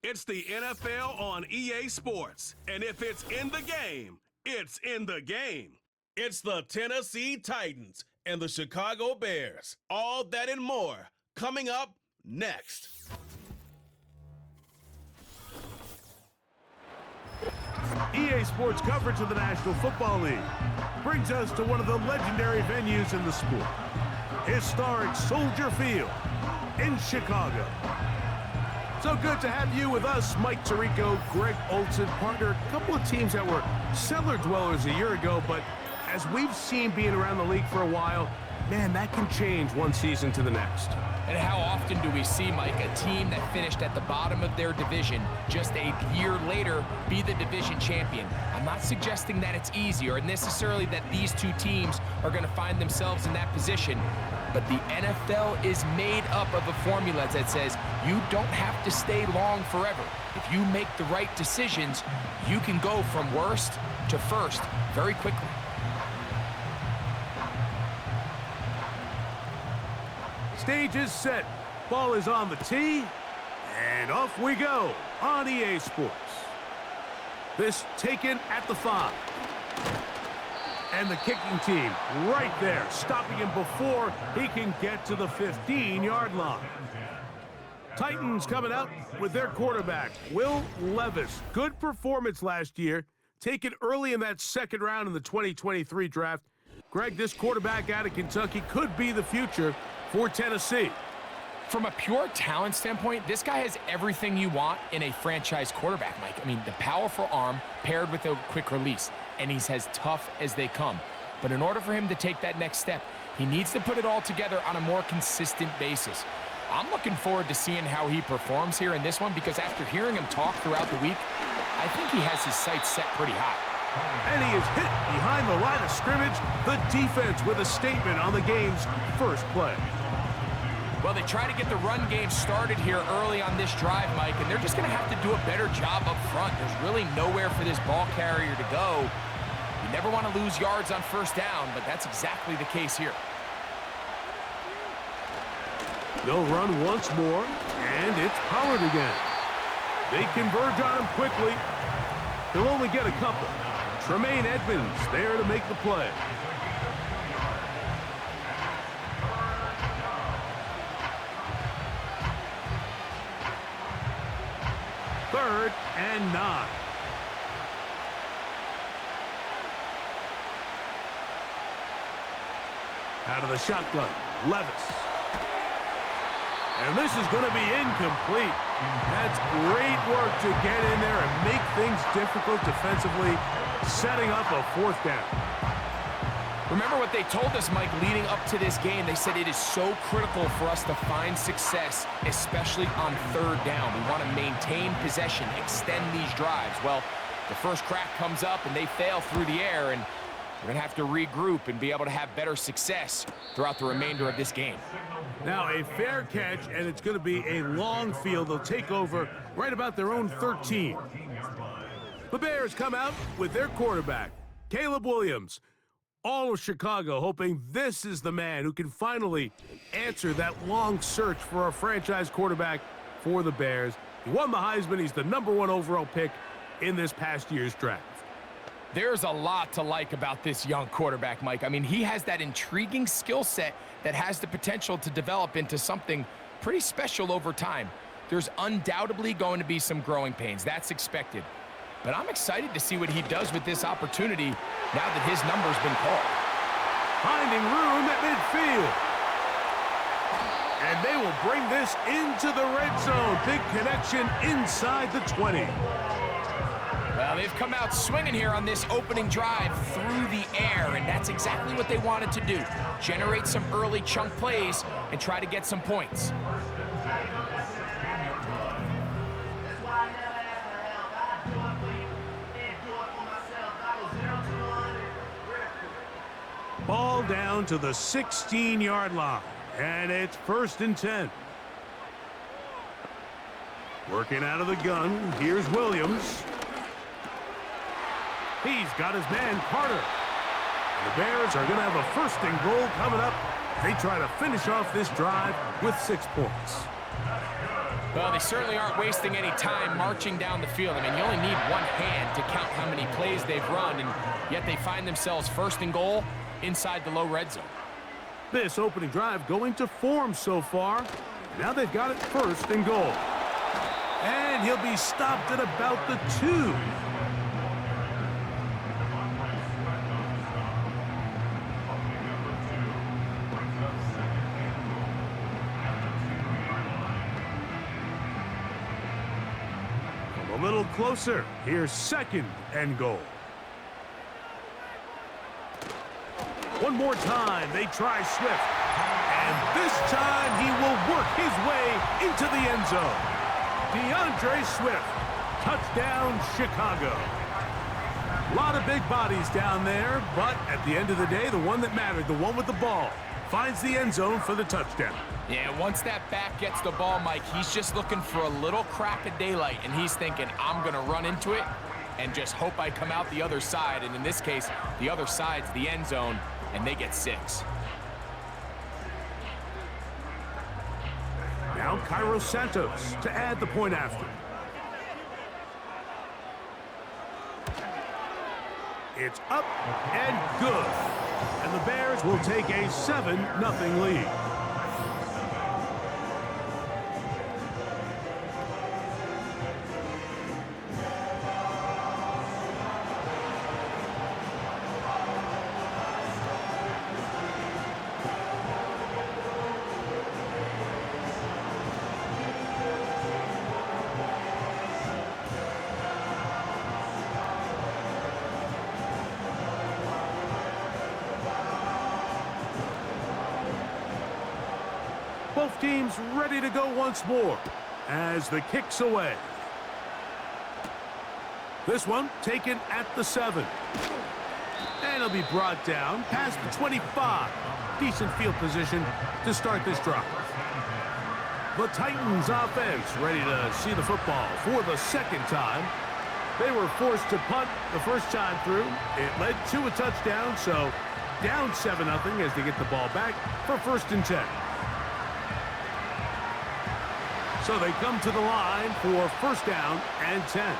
It's the NFL on EA Sports. And if it's in the game, it's in the game. It's the Tennessee Titans and the Chicago Bears. All that and more coming up next. EA Sports coverage of the National Football League brings us to one of the legendary venues in the sport, historic Soldier Field in Chicago. So good to have you with us, Mike Tirico, Greg Olson, partner. A couple of teams that were cellar dwellers a year ago, but as we've seen being around the league for a while, man, that can change one season to the next. And how often do we see, Mike, a team that finished at the bottom of their division just a year later be the division champion? I'm not suggesting that it's easy or necessarily that these two teams are going to find themselves in that position, but the NFL is made up of a formula that says you don't have to stay long forever. If you make the right decisions, you can go from worst to first very quickly. Stage is set, ball is on the tee, and off we go on EA Sports. This taken at the 5. And the kicking team right there, stopping him before he can get to the 15-yard line. Titans coming out with their quarterback, Will Levis. Good performance last year, taken early in that second round in the 2023 draft. Greg, this quarterback out of Kentucky could be the future for Tennessee. From a pure talent standpoint, this guy has everything you want in a franchise quarterback, Mike. I mean, the powerful arm paired with a quick release, and he's as tough as they come. But in order for him to take that next step, he needs to put it all together on a more consistent basis. I'm looking forward to seeing how he performs here in this one, because after hearing him talk throughout the week, I think he has his sights set pretty high. And he is hit behind the line of scrimmage. The defense with a statement on the game's first play. Well, they try to get the run game started here early on this drive, Mike, and they're just going to have to do a better job up front. There's really nowhere for this ball carrier to go. You never want to lose yards on first down, but that's exactly the case here. They'll run once more, and it's Pollard again. They converge on him quickly. He'll only get a couple. Tremaine Edmonds there to make the play. Third and 9. Out of the shotgun, Levis. And this is going to be incomplete. That's great work to get in there and make things difficult defensively, setting up a 4th down. Remember what they told us, Mike, leading up to this game. They said it is so critical for us to find success, especially on 3rd down. We want to maintain possession, extend these drives. Well, the first crack comes up and they fail through the air, and we're going to have to regroup and be able to have better success throughout the remainder of this game. Now a fair catch, and it's going to be a long field. They'll take over right about their own 13. The Bears come out with their quarterback, Caleb Williams. All of Chicago hoping this is the man who can finally answer that long search for a franchise quarterback for the Bears. He won the Heisman. He's the #1 overall pick in this past year's draft. There's a lot to like about this young quarterback, Mike. I mean, he has that intriguing skill set that has the potential to develop into something pretty special over time. There's undoubtedly going to be some growing pains. That's expected. But I'm excited to see what he does with this opportunity now that his number's been called. Finding room at midfield. And they will bring this into the red zone. Big connection inside the 20. Well, they've come out swinging here on this opening drive through the air, and that's exactly what they wanted to do. Generate some early chunk plays and try to get some points. Ball down to the 16-yard line, and it's 1st and 10. Working out of the gun, here's Williams. He's got his man, Carter. The Bears are going to have a 1st and goal coming up. They try to finish off this drive with 6 points. Well, they certainly aren't wasting any time marching down the field. I mean, you only need one hand to count how many plays they've run, and yet they find themselves first and goal inside the low red zone. This opening drive going to form so far. Now they've got it first and goal. And he'll be stopped at about the 2. A little closer. Here's second and goal. One more time, they try Swift. And this time he will work his way into the end zone. DeAndre Swift, touchdown Chicago. A lot of big bodies down there, but at the end of the day, the one that mattered, the one with the ball, finds the end zone for the touchdown. Yeah, once that back gets the ball, Mike, he's just looking for a little crack of daylight, and he's thinking, I'm going to run into it and just hope I come out the other side. And in this case, the other side's the end zone, and they get 6. Now Cairo Santos to add the point after. It's up and good. And the Bears will take a 7-0 lead. Both teams ready to go once more as the kick's away. This one taken at the 7. And it'll be brought down past the 25. Decent field position to start this drive. The Titans offense ready to see the football for the second time. They were forced to punt the first time through. It led to a touchdown, so down 7-0 as they get the ball back for 1st and 10. So they come to the line for 1st down and 10.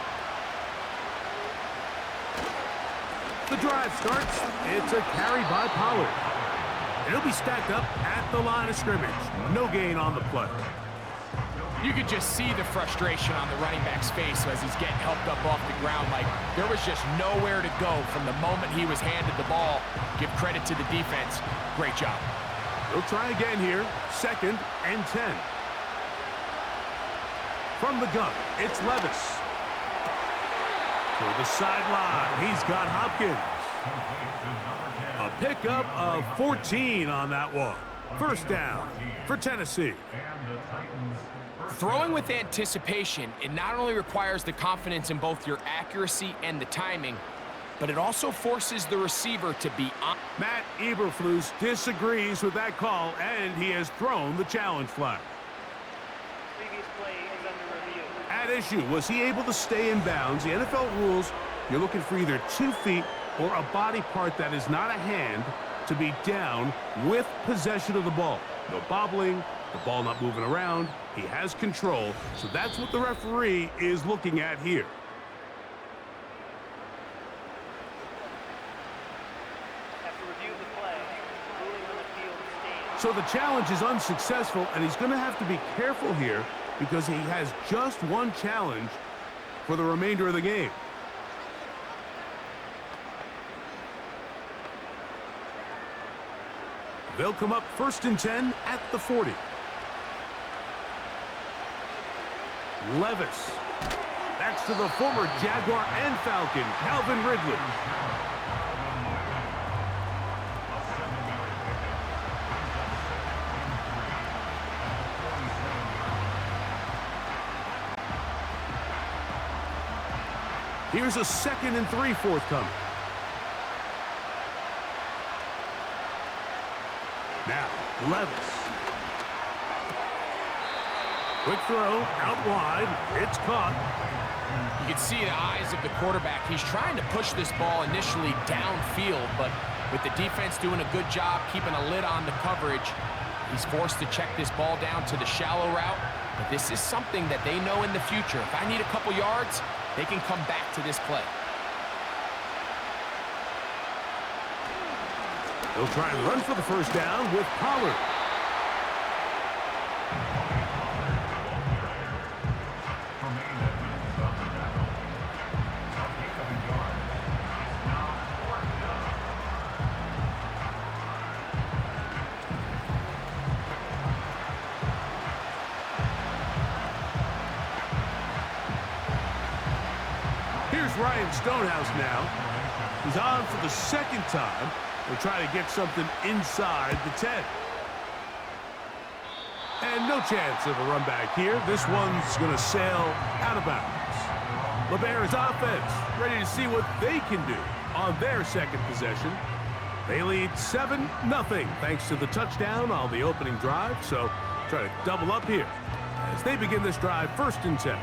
The drive starts. It's a carry by Pollard. And he'll be stacked up at the line of scrimmage. No gain on the play. You could just see the frustration on the running back's face as he's getting helped up off the ground. Like, there was just nowhere to go from the moment he was handed the ball. Give credit to the defense. Great job. They'll try again here. 2nd and 10. From the gun, it's Levis. To the sideline, he's got Hopkins. A pickup of 14 on that one. 1st down for Tennessee. Throwing with anticipation, it not only requires the confidence in both your accuracy and the timing, but it also forces the receiver to be on. Matt Eberflus disagrees with that call, and he has thrown the challenge flag. At issue, was he able to stay in bounds? The NFL rules, you're looking for either 2 feet or a body part that is not a hand to be down with possession of the ball. No bobbling, the ball not moving around. He has control, so that's what the referee is looking at here. So the challenge is unsuccessful, and he's going to have to be careful here because he has just one challenge for the remainder of the game. They'll come up 1st and 10 at the 40. Levis. That's to the former Jaguar and Falcon, Calvin Ridley. Here's a 2nd and 3 forthcoming. Now, Levis. Quick throw, out wide. It's caught. You can see the eyes of the quarterback. He's trying to push this ball initially downfield, but with the defense doing a good job keeping a lid on the coverage, he's forced to check this ball down to the shallow route but this is something that they know in the future. If I need a couple yards, they can come back to this play. They'll try and run for the first down with Pollard. Here's Ryan Stonehouse now. He's on for the second time. They'll try to get something inside the 10. And no chance of a run back here. This one's going to sail out of bounds. The Bears offense ready to see what they can do on their second possession. They lead 7-0 thanks to the touchdown on the opening drive. So try to double up here as they begin this drive 1st and 10.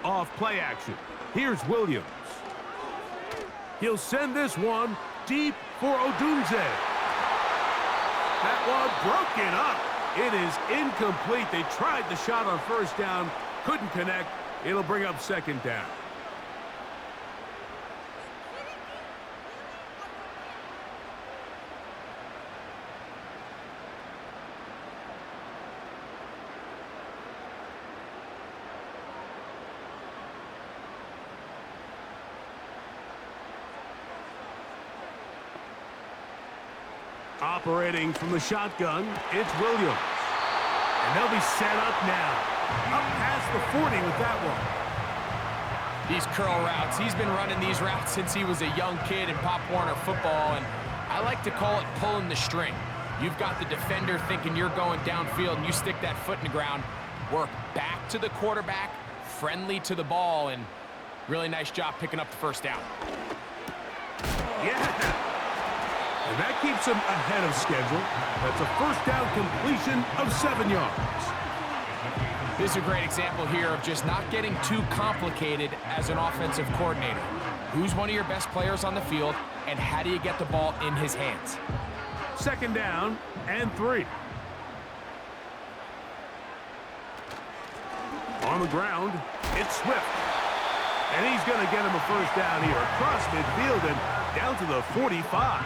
Off play action. Here's Williams. He'll send this one deep for Odunze. That one broken up. It is incomplete. They tried the shot on first down, couldn't connect. It'll bring up second down. Operating from the shotgun, it's Williams. And they'll be set up now. Up past the 40 with that one. These curl routes, he's been running these routes since he was a young kid in Pop Warner football, and I like to call it pulling the string. You've got the defender thinking you're going downfield, and you stick that foot in the ground, work back to the quarterback, friendly to the ball, and really nice job picking up the first down. Yeah. And that keeps him ahead of schedule. That's a first down completion of 7 yards. This is a great example here of just not getting too complicated as an offensive coordinator. Who's one of your best players on the field, and how do you get the ball in his hands? 2nd down and 3. On the ground, it's Swift. And he's going to get him a first down here across midfield and down to the 45.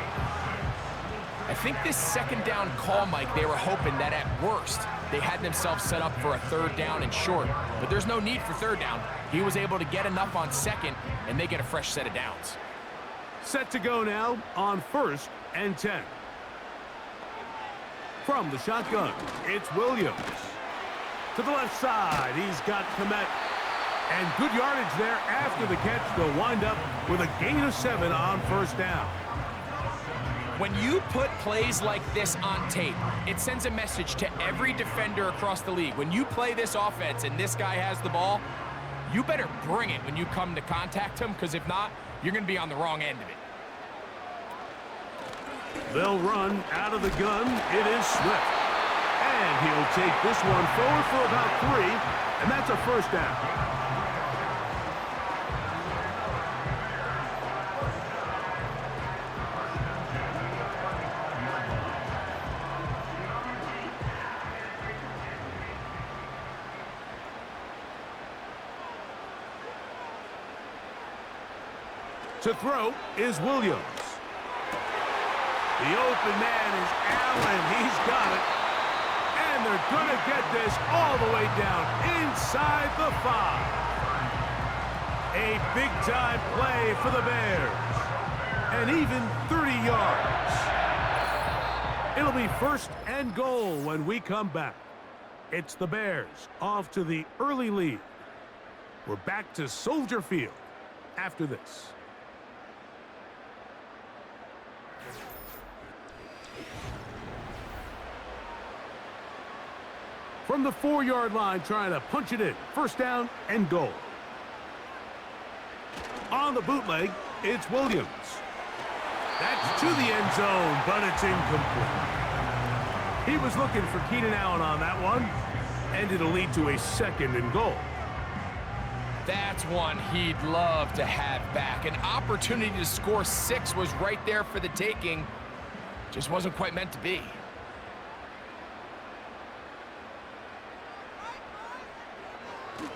I think this 2nd down call, Mike, they were hoping that at worst they had themselves set up for a 3rd down and short. But there's no need for 3rd down. He was able to get enough on 2nd, and they get a fresh set of downs. Set to go now on 1st and 10. From the shotgun, it's Williams. To the left side, he's got Komet. And good yardage there after the catch. They'll wind up with a gain of 7 on 1st down. When you put plays like this on tape, it sends a message to every defender across the league. When you play this offense and this guy has the ball, you better bring it when you come to contact him, because if not, you're going to be on the wrong end of it. They'll run out of the gun. It is Swift. And he'll take this one forward for about 3, and that's a first down. To throw is Williams. The open man is Allen. He's got it. And they're going to get this all the way down inside the 5. A big-time play for the Bears. And even 30 yards. It'll be 1st and goal when we come back. It's the Bears off to the early lead. We're back to Soldier Field after this. From the 4-yard line, trying to punch it in. 1st down and goal. On the bootleg, it's Williams. That's to the end zone, but it's incomplete. He was looking for Keenan Allen on that one, and it'll lead to a 2nd and goal. That's one he'd love to have back. An opportunity to score 6 was right there for the taking. Just wasn't quite meant to be.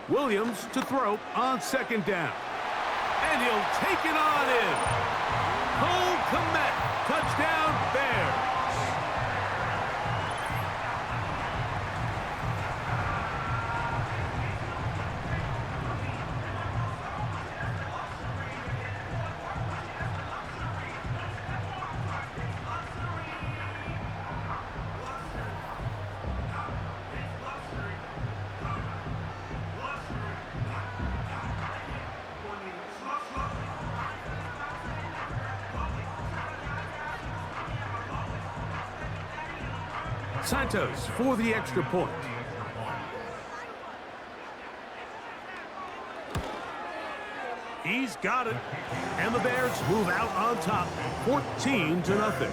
Williams to throw on second down. And he'll take it on in. Cole Kmet, touchdown Bears. Santos for the extra point. He's got it. And the Bears move out on top, 14-0.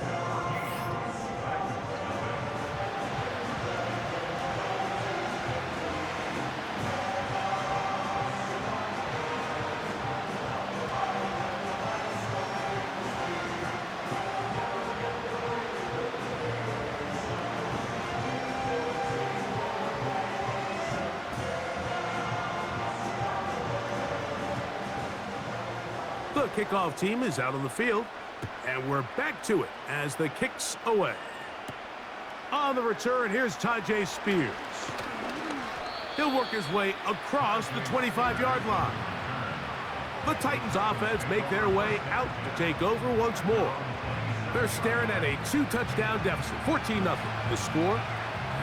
The kickoff team is out on the field, and we're back to it as the kick's away. On the return, here's Tajay Spears. He'll work his way across the 25-yard line. The Titans offense make their way out to take over once more. They're staring at a 2-touchdown deficit, 14-0. The score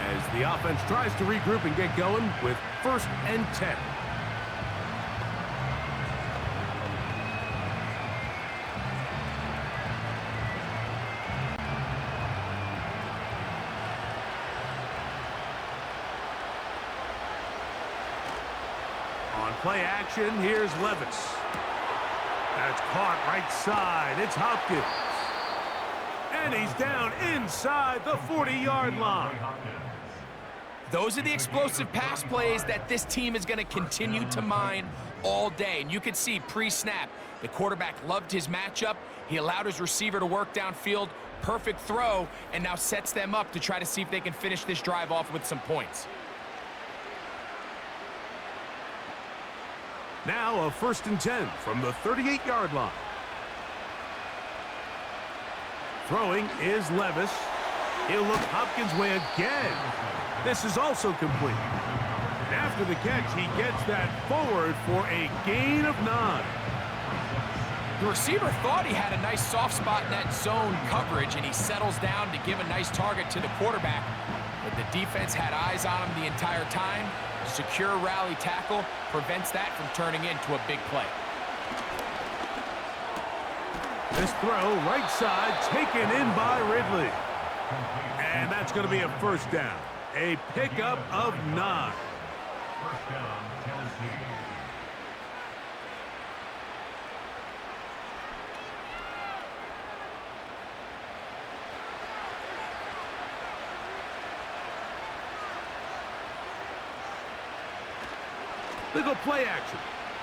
as the offense tries to regroup and get going with 1st and 10. On play action, here's Levis. That's caught right side. It's Hopkins. And he's down inside the 40-yard line. Those are the explosive pass plays that this team is going to continue to mine all day. And you can see pre-snap, the quarterback loved his matchup. He allowed his receiver to work downfield. Perfect throw, and now sets them up to try to see if they can finish this drive off with some points. Now a 1st and 10 from the 38-yard line. Throwing is Levis. He'll look Hopkins' way again. This is also complete. And after the catch, he gets that forward for a gain of 9. The receiver thought he had a nice soft spot in that zone coverage, and he settles down to give a nice target to the quarterback. But the defense had eyes on him the entire time. Secure rally tackle prevents that from turning into a big play. This throw, right side, taken in by Ridley. And that's going to be a 1st down. A pickup of 9. They go play action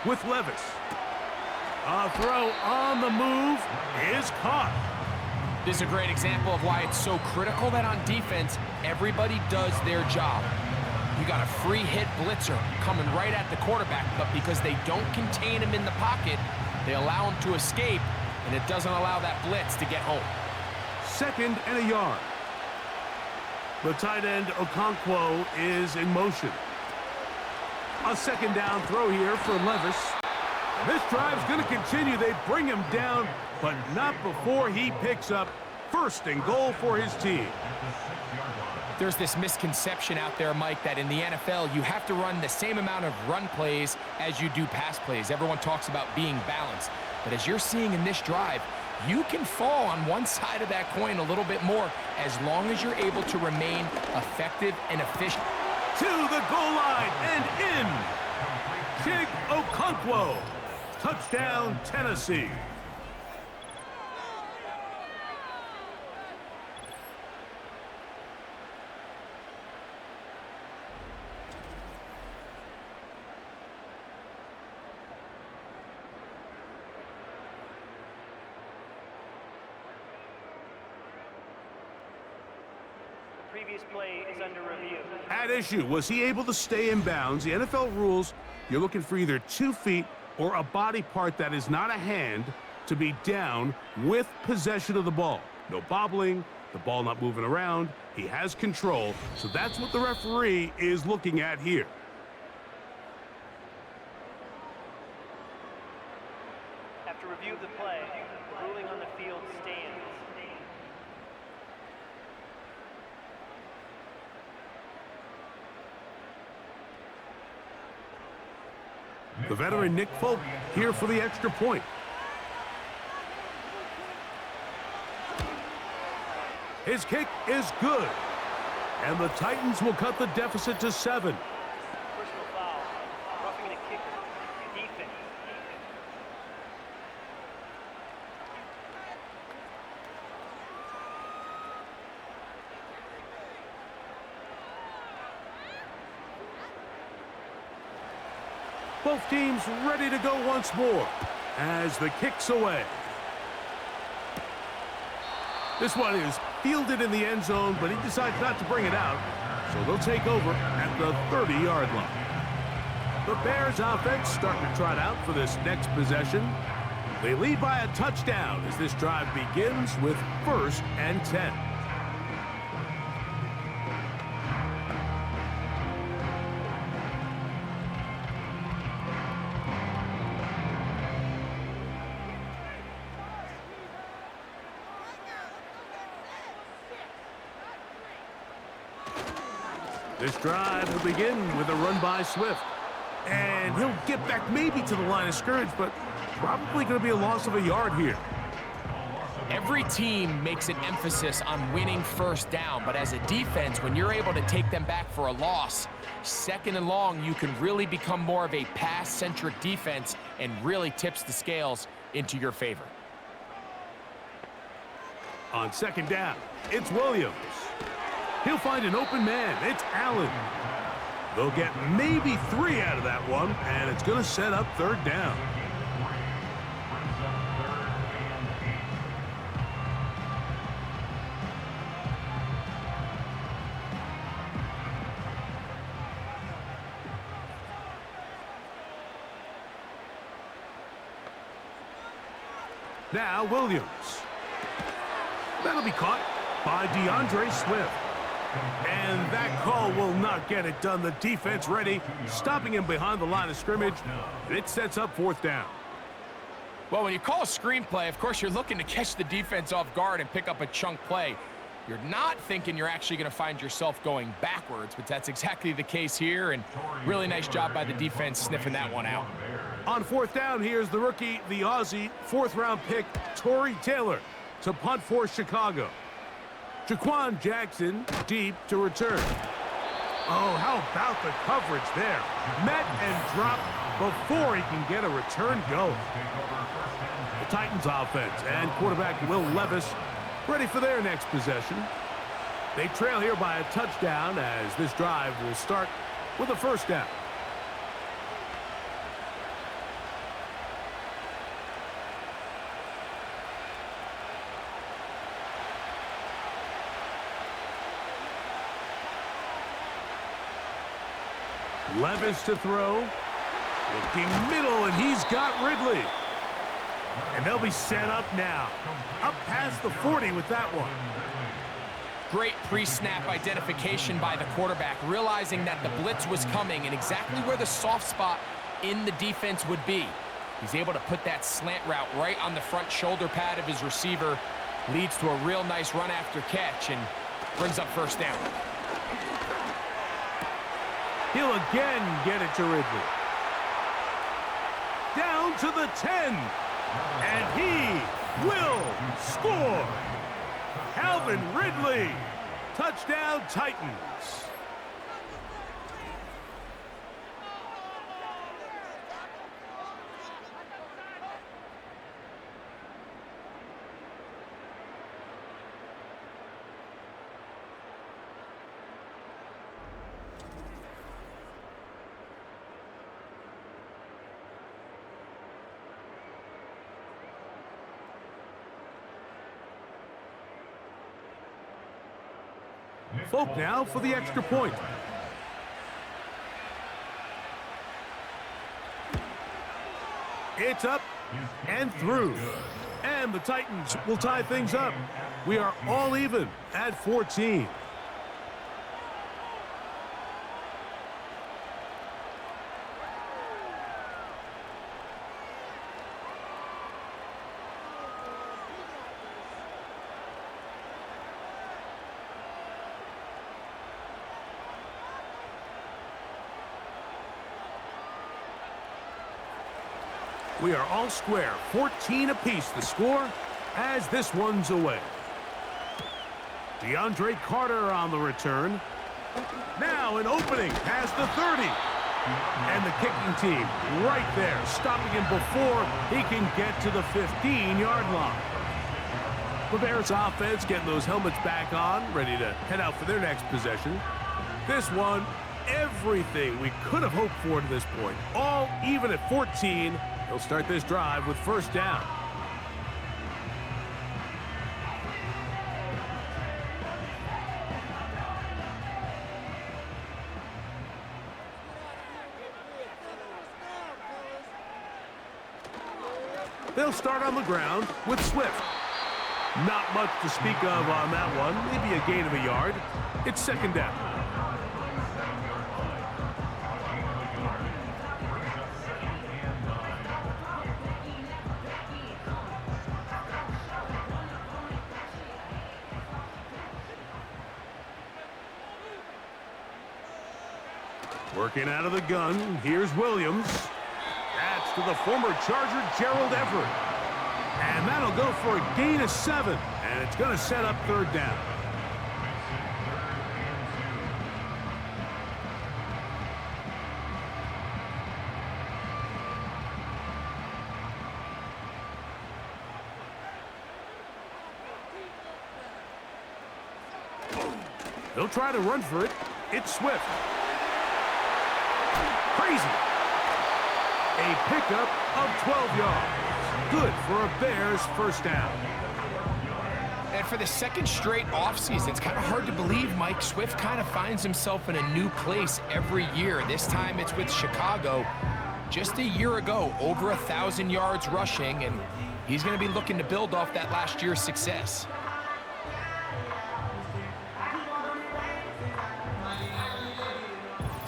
with Levis. A throw on the move is caught. This is a great example of why it's so critical that on defense, everybody does their job. You got a free hit blitzer coming right at the quarterback, but because they don't contain him in the pocket, they allow him to escape, and it doesn't allow that blitz to get home. 2nd and a yard. The tight end Okonkwo is in motion. A 2nd down throw here for Levis. This drive's going to continue. They bring him down, but not before he picks up 1st and goal for his team. There's this misconception out there, Mike, that in the NFL, you have to run the same amount of run plays as you do pass plays. Everyone talks about being balanced. But as you're seeing in this drive, you can fall on one side of that coin a little bit more as long as you're able to remain effective and efficient. To the goal line and in. Chig Okonkwo. Touchdown, Tennessee. previous play is under review. At issue, was he able to stay in bounds? The NFL rules, you're looking for either 2 feet or a body part that is not a hand to be down with possession of the ball. No bobbling, the ball not moving around. He has control, so that's what the referee is looking at here. After review of the play, the ruling on the field stands. The veteran Nick Folk here for the extra point. His kick is good. And the Titans will cut the deficit to 7. Personal foul. Roughing the kicker. Defense. Both teams ready to go once more as the kick's away. This one is fielded in the end zone, but he decides not to bring it out, so they'll take over at the 30-yard line. The Bears offense starting to trot out for this next possession. They lead by a touchdown as this drive begins with 1st and 10. This drive will begin with a run by Swift. And he'll get back maybe to the line of scrimmage, but probably going to be a loss of a yard here. Every team makes an emphasis on winning 1st down, but as a defense, when you're able to take them back for a loss, 2nd and long, you can really become more of a pass-centric defense and really tips the scales into your favor. On 2nd down, it's Williams. He'll find an open man. It's Allen. They'll get maybe 3 out of that one, and it's going to set up 3rd down. Now Williams. That'll be caught by DeAndre Swift. And that call will not get it done. The defense ready, stopping him behind the line of scrimmage. And it sets up 4th down. Well, when you call a screenplay, of course, you're looking to catch the defense off guard and pick up a chunk play. You're not thinking you're actually going to find yourself going backwards, but that's exactly the case here, and really nice job by the defense sniffing that one out. On 4th down, here's the rookie, the Aussie, 4th-round pick, Torrey Taylor, to punt for Chicago. Jaquan Jackson deep to return. Oh, how about the coverage there? Met and dropped before he can get a return going. The Titans offense and quarterback Will Levis ready for their next possession. They trail here by a touchdown as this drive will start with a 1st down. Levis to throw. Looking middle, and he's got Ridley. And they'll be set up now. Up past the 40 with that one. Great pre-snap identification by the quarterback, realizing that the blitz was coming and exactly where the soft spot in the defense would be. He's able to put that slant route right on the front shoulder pad of his receiver. Leads to a real nice run after catch and brings up 1st down. He'll again get it to Ridley. Down to the 10. And he will score. Calvin Ridley. Touchdown Titans. Folk now for the extra point. It's up and through. And the Titans will tie things up. We are all even at 14. We are all square, 14 apiece the score as this one's away. DeAndre Carter on the return. Now an opening past the 30. And the kicking team right there, stopping him before he can get to the 15-yard line. The Bears offense getting those helmets back on, ready to head out for their next possession. This one, everything we could have hoped for to this point. All even at 14. They'll start this drive with first down. They'll start on the ground with Swift. Not much to speak of on that one. Maybe a gain of a yard. It's second down. Working out of the gun, here's Williams. That's to the former Charger, Gerald Everett. And that'll go for a gain of 7. And it's going to set up third down. They'll try to run for it. It's Swift. Crazy. A pickup of 12 yards. Good for a Bears first down. And for the second straight offseason, it's kind of hard to believe Mike Swift kind of finds himself in a new place every year. This time it's with Chicago. Just a year ago, over 1,000 yards rushing, and he's going to be looking to build off that last year's success.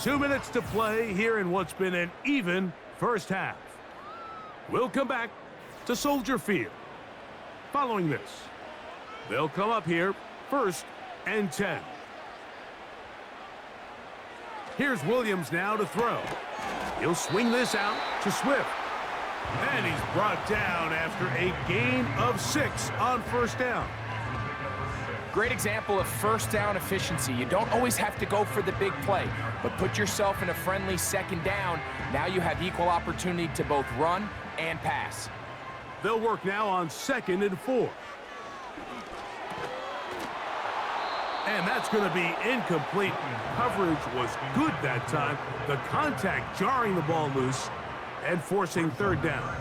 Two minutes to play here in what's been an even first half. We'll come back to Soldier Field. Following this, they'll come up here first and 10. Here's Williams now to throw. He'll swing this out to Swift. And he's brought down after a gain of 6 on first down. Great example of first down efficiency. You don't always have to go for the big play, but put yourself in a friendly second down. Now you have equal opportunity to both run and pass. They'll work now on 2nd and 4. And that's going to be incomplete. Coverage was good that time. The contact jarring the ball loose and forcing third down.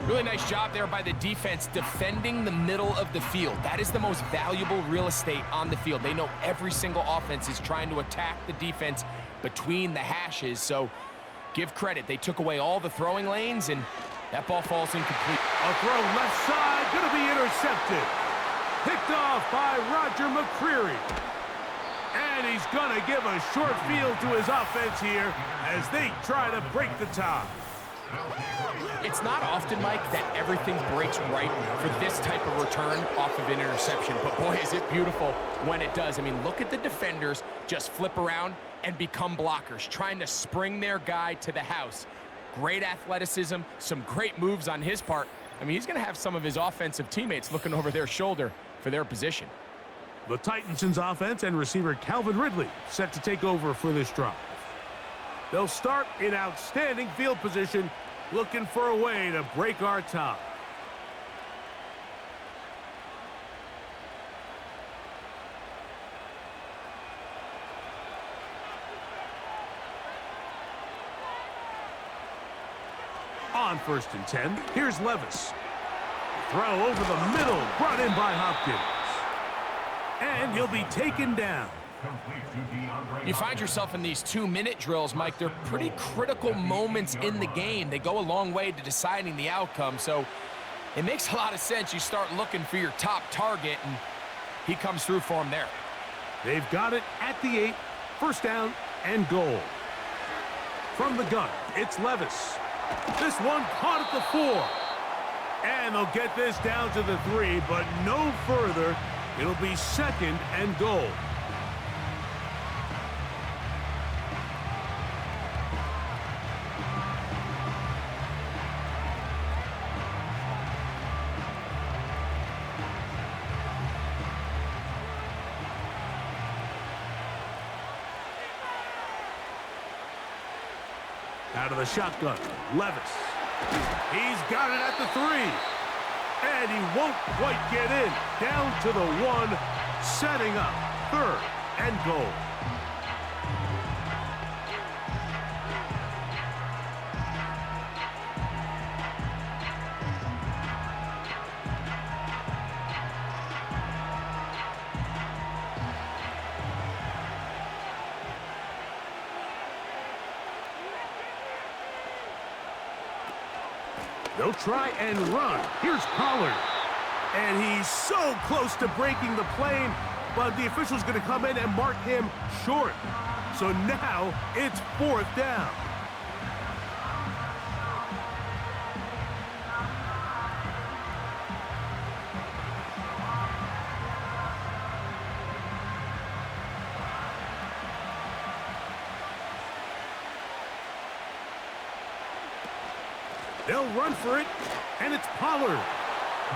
Really nice job there by the defense defending the middle of the field. That is the most valuable real estate on the field. They know every single offense is trying to attack the defense between the hashes, so give credit. They took away all the throwing lanes, and that ball falls incomplete. A throw left side, going to be intercepted. Picked off by Roger McCreary. And he's going to give a short field to his offense here as they try to break the tie. It's not often, Mike, that everything breaks right for this type of return off of an interception. But boy, is it beautiful when it does. I mean, look at the defenders just flip around and become blockers, trying to spring their guy to the house. Great athleticism, some great moves on his part. I mean, he's going to have some of his offensive teammates looking over their shoulder for their position. The Titans' offense and receiver Calvin Ridley set to take over for this drive. They'll start in outstanding field position, looking for a way to break our tie. On 1st and 10, here's Levis. Throw over the middle, brought in by Hopkins. And he'll be taken down. You find yourself in these 2-minute drills, Mike. They're pretty critical moments in the game. They go a long way to deciding the outcome, so it makes a lot of sense. You start looking for your top target, and he comes through for him there. They've got it at the 8, first down and goal. From the gun, it's Levis. This one caught at the 4. And they'll get this down to the 3, but no further. It'll be second and goal. Out of the shotgun, Levis. He's got it at the 3. And he won't quite get in. Down to the 1, setting up third and goal. They'll try and run. Here's Pollard. And he's so close to breaking the plane, but the official's going to come in and mark him short. So now it's 4th down. They'll run for it, and it's Pollard.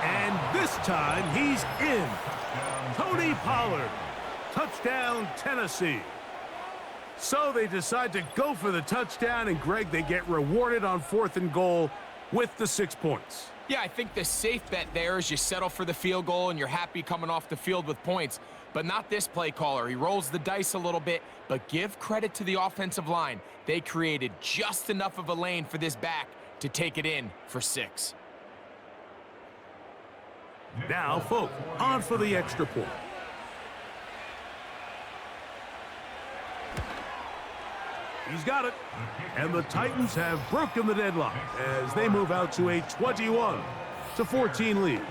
And this time, he's in. Tony Pollard. Touchdown, Tennessee. So they decide to go for the touchdown, and Greg, they get rewarded on 4th and goal with the 6 points. Yeah, I think the safe bet there is you settle for the field goal and you're happy coming off the field with points, but not this play caller. He rolls the dice a little bit, but give credit to the offensive line. They created just enough of a lane for this back to take it in for 6. Now, Folk on for the extra point. He's got it. And the Titans have broken the deadlock as they move out to a 21-14 lead.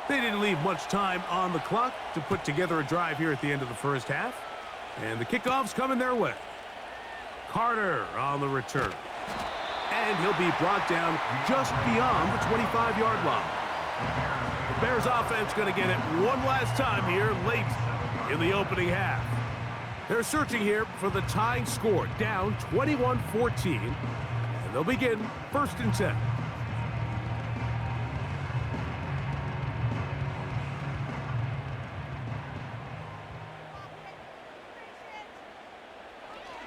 They didn't leave much time on the clock to put together a drive here at the end of the first half. And the kickoff's coming their way. Carter on the return. And he'll be brought down just beyond the 25-yard line. The Bears offense going to get it one last time here late in the opening half. They're searching here for the tying score, down 21-14. And they'll begin 1st and 10.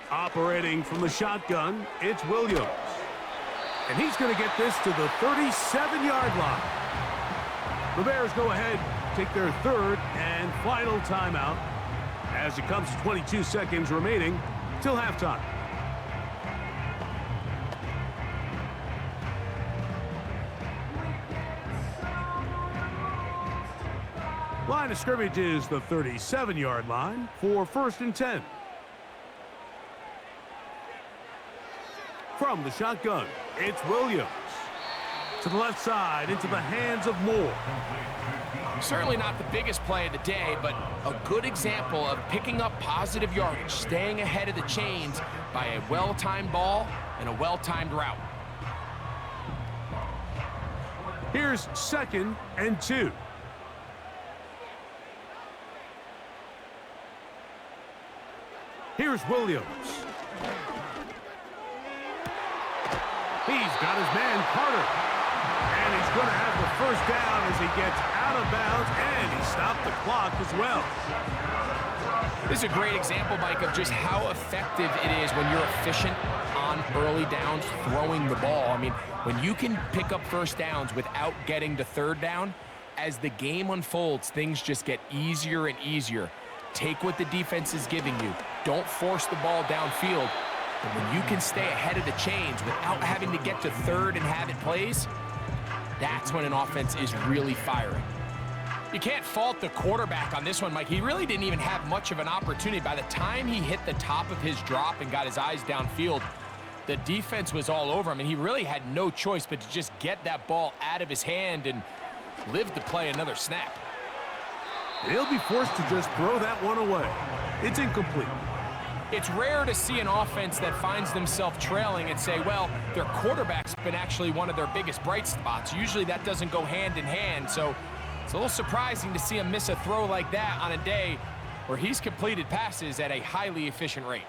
Operating from the shotgun, it's Williams. And he's going to get this to the 37-yard line. The Bears go ahead, take their 3rd and final timeout as it comes to 22 seconds remaining till halftime. Line of scrimmage is the 37-yard line for 1st and 10. From the shotgun, it's Williams. To the left side, into the hands of Moore. Certainly not the biggest play of the day, but a good example of picking up positive yardage, staying ahead of the chains by a well-timed ball and a well-timed route. Here's 2nd and 2. Here's Williams. He's got his man, Carter. And he's going to have the 1st down as he gets out of bounds, and he stopped the clock as well. This is a great example, Mike, of just how effective it is when you're efficient on early downs throwing the ball. I mean, when you can pick up first downs without getting to third down, as the game unfolds, things just get easier and easier. Take what the defense is giving you. Don't force the ball downfield. But when you can stay ahead of the chains without having to get to third and have it plays, that's when an offense is really firing. You can't fault the quarterback on this one, Mike. He really didn't even have much of an opportunity. By the time he hit the top of his drop and got his eyes downfield, the defense was all over him, and he really had no choice but to just get that ball out of his hand and live to play another snap. He'll be forced to just throw that one away. It's incomplete. It's rare to see an offense that finds themselves trailing and say, well, their quarterback's been actually one of their biggest bright spots. Usually that doesn't go hand in hand, so it's a little surprising to see him miss a throw like that on a day where he's completed passes at a highly efficient rate.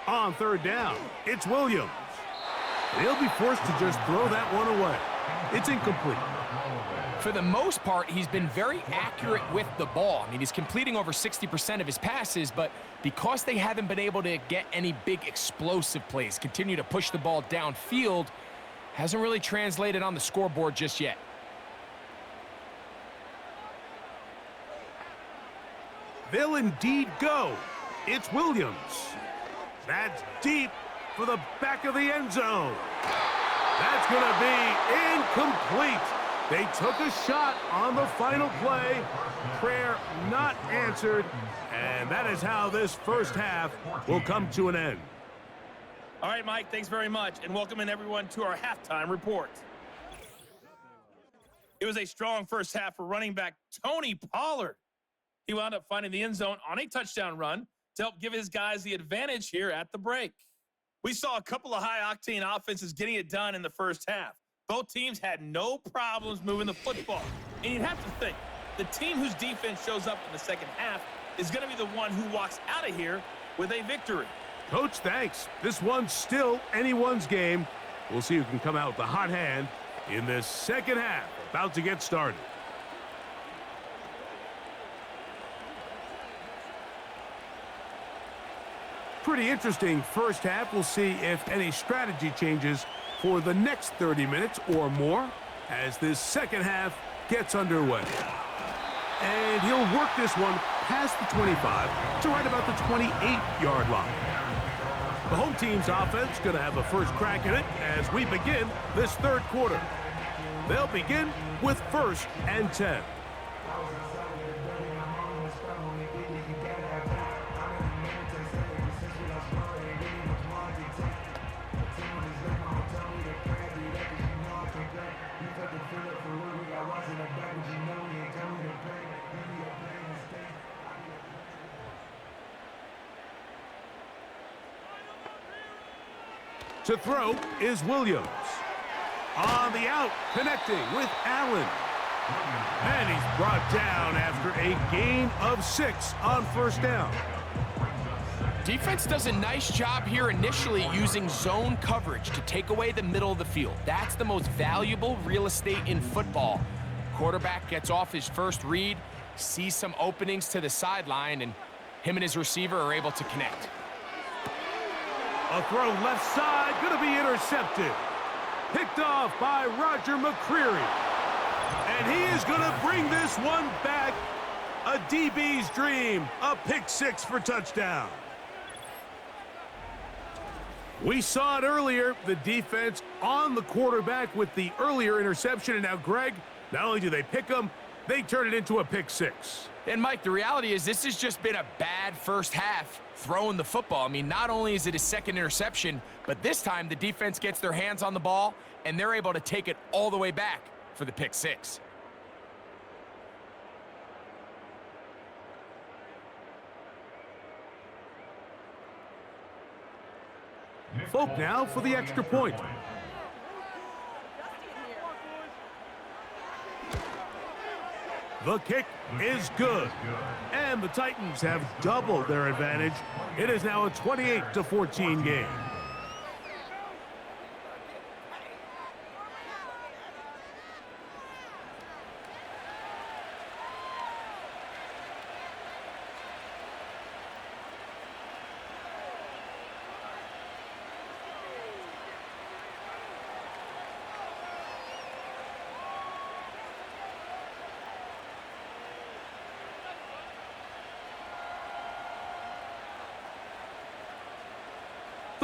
On third down, it's Williams. He'll be forced to just throw that one away. It's incomplete. For the most part, he's been very accurate with the ball. I mean, he's completing over 60% of his passes, but because they haven't been able to get any big explosive plays, continue to push the ball downfield, hasn't really translated on the scoreboard just yet. They'll indeed go. It's Williams. That's deep for the back of the end zone. That's going to be incomplete. They took a shot on the final play. Prayer not answered. And that is how this first half will come to an end. All right, Mike, thanks very much. And welcome in everyone to our halftime report. It was a strong first half for running back Tony Pollard. He wound up finding the end zone on a touchdown run to help give his guys the advantage here at the break. We saw a couple of high-octane offenses getting it done in the first half. Both teams had no problems moving the football. And you'd have to think, the team whose defense shows up in the second half is going to be the one who walks out of here with a victory. Coach, thanks. This one's still anyone's game. We'll see who can come out with the hot hand in this second half. About to get started. Pretty interesting first half. We'll see if any strategy changes for the next 30 minutes or more as this second half gets underway. And he'll work this one past the 25 to right about the 28-yard line. The home team's offense going to have a first crack at it as we begin this third quarter. They'll begin with 1st and 10. To throw is Williams. On the out, connecting with Allen. And he's brought down after a gain of 6 on first down. Defense does a nice job here initially using zone coverage to take away the middle of the field. That's the most valuable real estate in football. Quarterback gets off his first read, sees some openings to the sideline, and him and his receiver are able to connect. A throw left side, going to be intercepted. Picked off by Roger McCreary. And he is going to bring this one back. A DB's dream, a pick 6 for touchdown. We saw it earlier, the defense on the quarterback with the earlier interception. And now, Greg, not only do they pick him, they turn it into a pick 6. And, Mike, the reality is this has just been a bad first half throwing the football. I mean, not only is it his second interception, but this time the defense gets their hands on the ball, and they're able to take it all the way back for the pick 6. Folk now for the extra point. The kick is good. And the Titans have doubled their advantage. It is now a 28-14 game.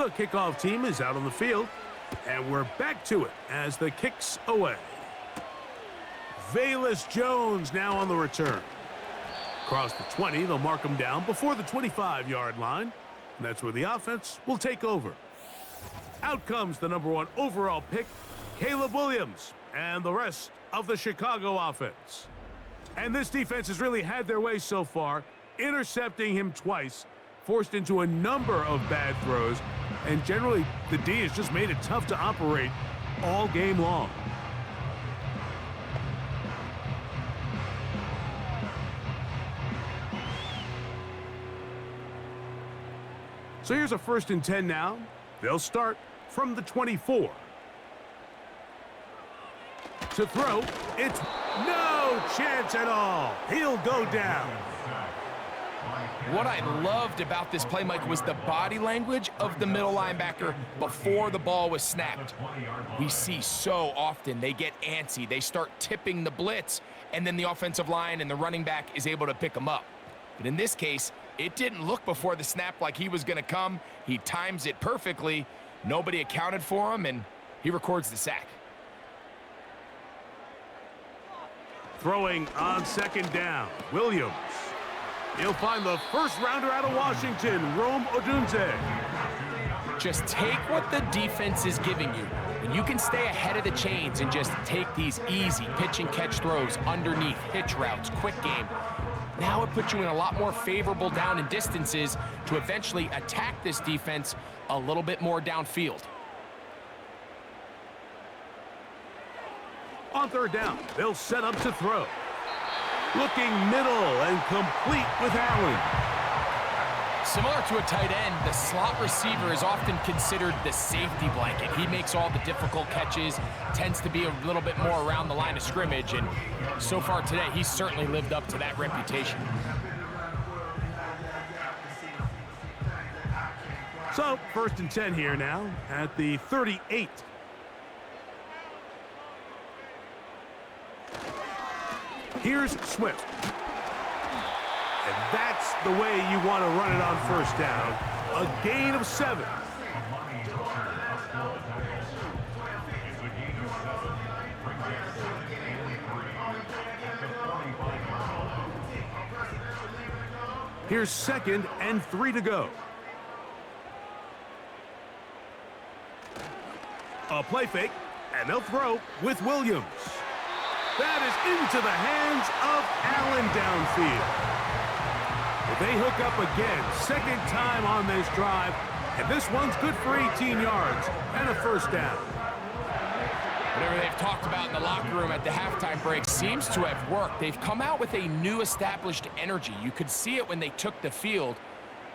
The kickoff team is out on the field, and we're back to it as the kick's away. Velus Jones now on the return. Across the 20, they'll mark him down before the 25-yard line, and that's where the offense will take over. Out comes the #1 overall pick, Caleb Williams, and the rest of the Chicago offense. And this defense has really had their way so far, intercepting him twice, forced into a number of bad throws, and generally the D has just made it tough to operate all game long. So here's a 1st and 10 now. They'll start from the 24. To throw, it's no chance at all. He'll go down. What I loved about this play, Mike, was the body language of the middle linebacker before the ball was snapped. We see so often they get antsy, they start tipping the blitz, and then the offensive line and the running back is able to pick them up. But in this case, it didn't look before the snap like he was going to come. He times it perfectly. Nobody accounted for him, and he records the sack. Throwing on 2nd down, Williams. He'll find the first-rounder out of Washington, Rome Odunze. Just take what the defense is giving you, and you can stay ahead of the chains and just take these easy pitch-and-catch throws underneath, hitch routes, quick game. Now it puts you in a lot more favorable down and distances to eventually attack this defense a little bit more downfield. On 3rd down, they'll set up to throw. Looking middle and complete with Allen. Similar to a tight end, the slot receiver is often considered the safety blanket. He makes all the difficult catches, tends to be a little bit more around the line of scrimmage, and so far today, he's certainly lived up to that reputation. So, 1st and 10 here now at the 38. Here's Swift. And that's the way you want to run it on 1st down. A gain of 7. Here's 2nd and 3 to go. A play fake, and they'll throw with Williams. That is into the hands of Allen downfield. But they hook up again, 2nd time on this drive, and this one's good for 18 yards and a 1st down. Whatever they've talked about in the locker room at the halftime break seems to have worked. They've come out with a new established energy. You could see it when they took the field.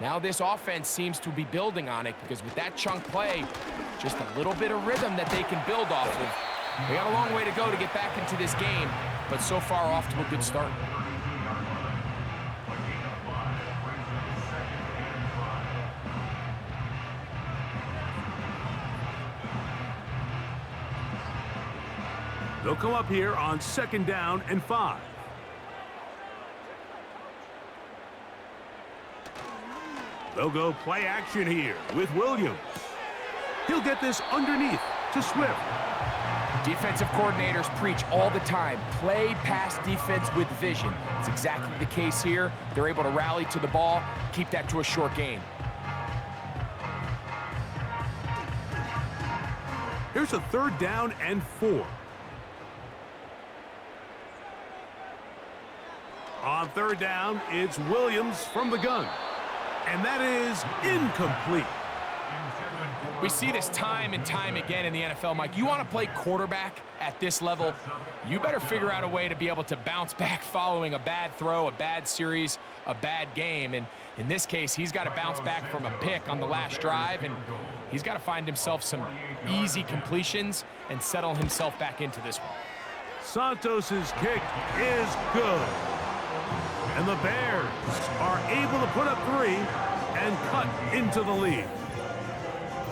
Now this offense seems to be building on it because with that chunk play, just a little bit of rhythm that they can build off of. They got a long way to go to get back into this game, but so far off to a good start. They'll come up here on 2nd down and 5. They'll go play action here with Williams. He'll get this underneath to Swift. Defensive coordinators preach all the time, play pass defense with vision. It's exactly the case here. They're able to rally to the ball, keep that to a short gain. Here's a 3rd down and 4. On 3rd down, it's Williams from the gun. And that is incomplete. We see this time and time again in the NFL, Mike. You want to play quarterback at this level, you better figure out a way to be able to bounce back following a bad throw, a bad series, a bad game. And in this case, he's got to bounce back from a pick on the last drive, and he's got to find himself some easy completions and settle himself back into this one. Santos's kick is good. And the Bears are able to put up 3 and cut into the lead.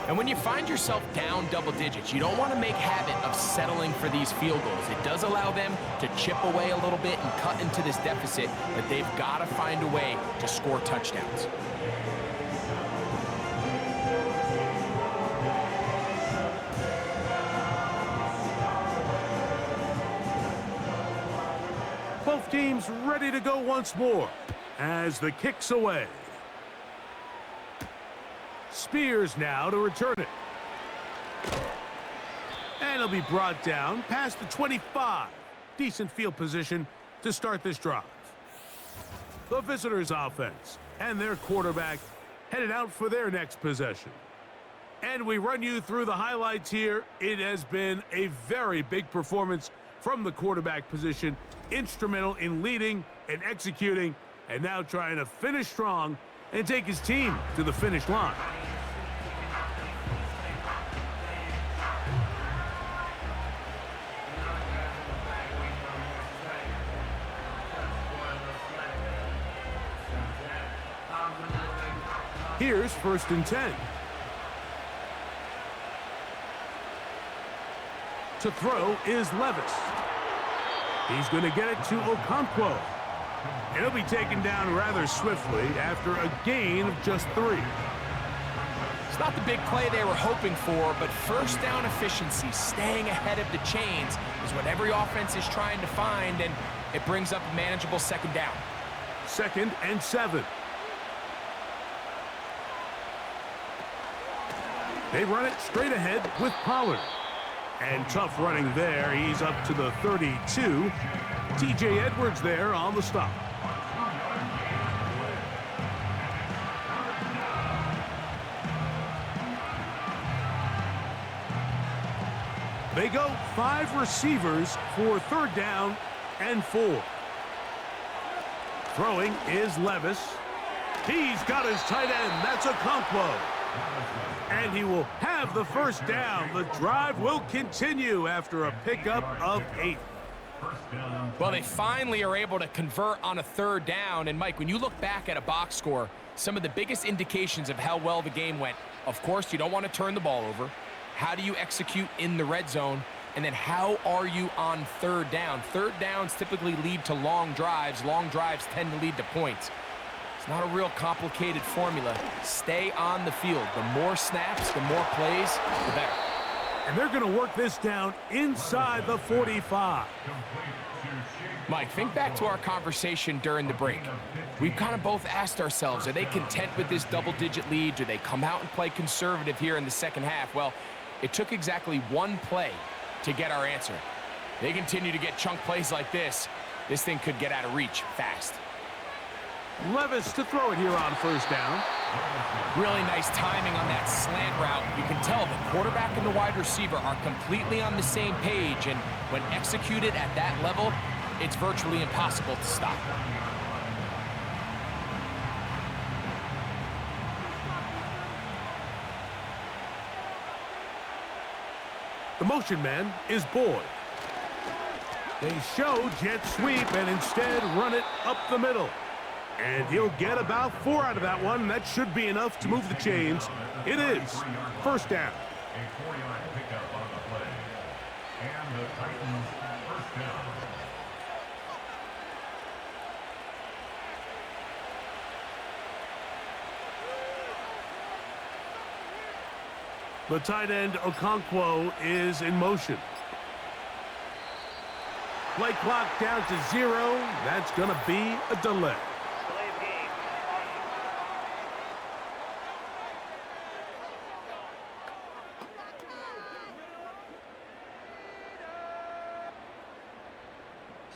And when you find yourself down double digits, you don't want to make habit of settling for these field goals. It does allow them to chip away a little bit and cut into this deficit, but they've got to find a way to score touchdowns. Both teams ready to go once more as the kick's away. Spears now to return it. And it'll be brought down past the 25. Decent field position to start this drive. The visitors' offense and their quarterback headed out for their next possession. And we run you through the highlights here. It has been a very big performance from the quarterback position. Instrumental in leading and executing, and now trying to finish strong and take his team to the finish line. Here's 1st and 10. To throw is Levis. He's going to get it to Okonkwo. And he'll be taken down rather swiftly after a gain of just 3. It's not the big play they were hoping for, but first down efficiency, staying ahead of the chains, is what every offense is trying to find, and it brings up a manageable 2nd down. 2nd and 7. They run it straight ahead with Pollard. And tough running there. He's up to the 32. T.J. Edwards there on the stop. They go 5 receivers for 3rd down and 4. Throwing is Levis. He's got his tight end. That's Okonkwo. And he will have the 1st down. The drive will continue after a pickup of 8. Well, they finally are able to convert on a 3rd down. And, Mike, when you look back at a box score, some of the biggest indications of how well the game went, of course, you don't want to turn the ball over. How do you execute in the red zone? And then how are you on 3rd down? 3rd downs typically lead to long drives. Long drives tend to lead to points. Not a real complicated formula. Stay on the field. The more snaps, the more plays, the better. And they're going to work this down inside the 45. Mike, think back to our conversation during the break. We've kind of both asked ourselves, are they content with this double-digit lead? Do they come out and play conservative here in the 2nd half? Well, it took exactly 1 play to get our answer. They continue to get chunk plays like this. This thing could get out of reach fast. Levis to throw it here on 1st down. Really nice timing on that slant route. You can tell the quarterback and the wide receiver are completely on the same page, and when executed at that level, it's virtually impossible to stop. The motion man is Boyd. They show jet sweep and instead run it up the middle. And he'll get about 4 out of that one. That should be enough to move the chains. It is 1st down. A 4-yard pickup on the play. And the Titans 1st down. The tight end Okonkwo is in motion. Play clock down to 0. That's going to be a delay. Delay of game.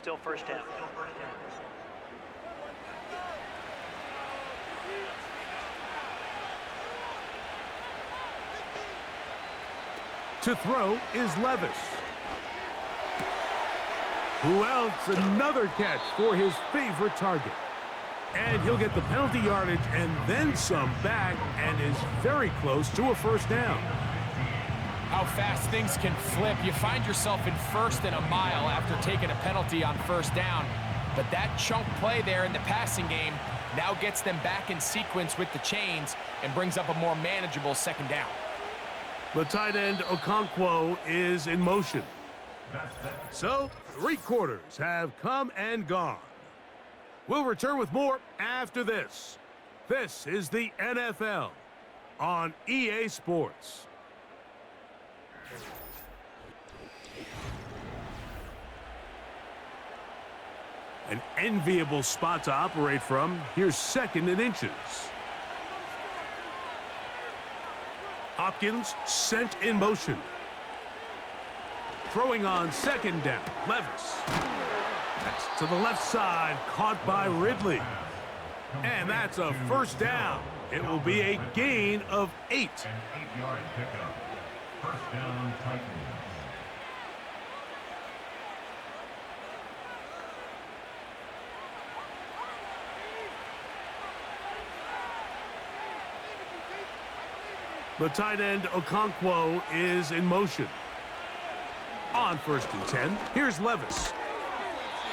Still 1st down. To throw is Levis. Who else? Another catch for his favorite target. And he'll get the penalty yardage and then some back, and is very close to a 1st down. How fast things can flip. You find yourself in 1st and a mile after taking a penalty on 1st down. But that chunk play there in the passing game now gets them back in sequence with the chains and brings up a more manageable 2nd down. The tight end Okonkwo is in motion. So, 3 quarters have come and gone. We'll return with more after this. This is the NFL on EA Sports. An enviable spot to operate from. Here's 2nd and inches. Hopkins sent in motion. Throwing on 2nd down. Levis. That's to the left side. Caught by Ridley. And that's a 1st down. It will be a gain of 8. An 8-yard pickup. 1st down, Titans. The tight end, Okonkwo, is in motion. On 1st and 10, here's Levis.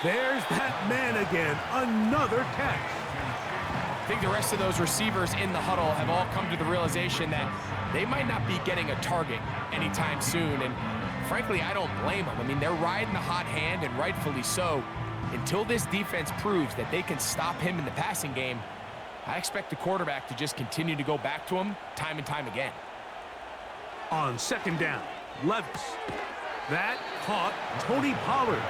There's that man again. Another catch. I think the rest of those receivers in the huddle have all come to the realization that they might not be getting a target anytime soon. And frankly, I don't blame them. I mean, they're riding the hot hand, and rightfully so. Until this defense proves that they can stop him in the passing game, I expect the quarterback to just continue to go back to him time and time again. On 2nd down, Levis. That caught Tony Pollard.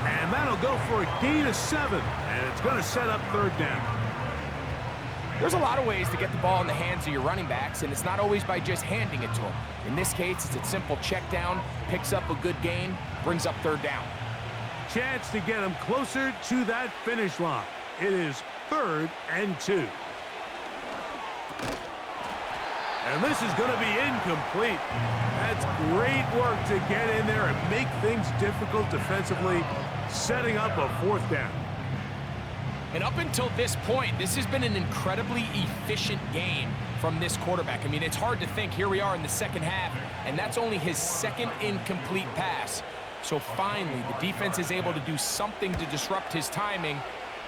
And that'll go for a gain of 7. And it's going to set up 3rd down. There's a lot of ways to get the ball in the hands of your running backs, and it's not always by just handing it to them. In this case, it's a simple check down, picks up a good gain, brings up 3rd down. Chance to get him closer to that finish line. It is 3rd and 2. And this is going to be incomplete. That's great work to get in there and make things difficult defensively, setting up a 4th down. And up until this point, this has been an incredibly efficient game from this quarterback. I mean, it's hard to think. Here we are in the 2nd half, and that's only his 2nd incomplete pass. So finally, the defense is able to do something to disrupt his timing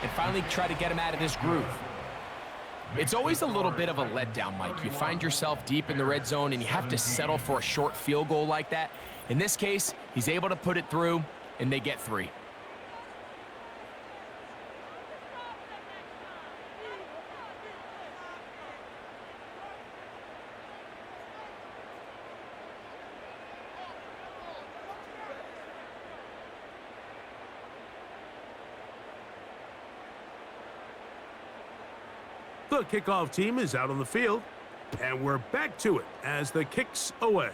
and finally try to get him out of this groove. It's always a little bit of a letdown, Mike. You find yourself deep in the red zone, and you have to settle for a short field goal like that. In this case, he's able to put it through, and they get 3. The kickoff team is out on the field, and we're back to it as the kick's away.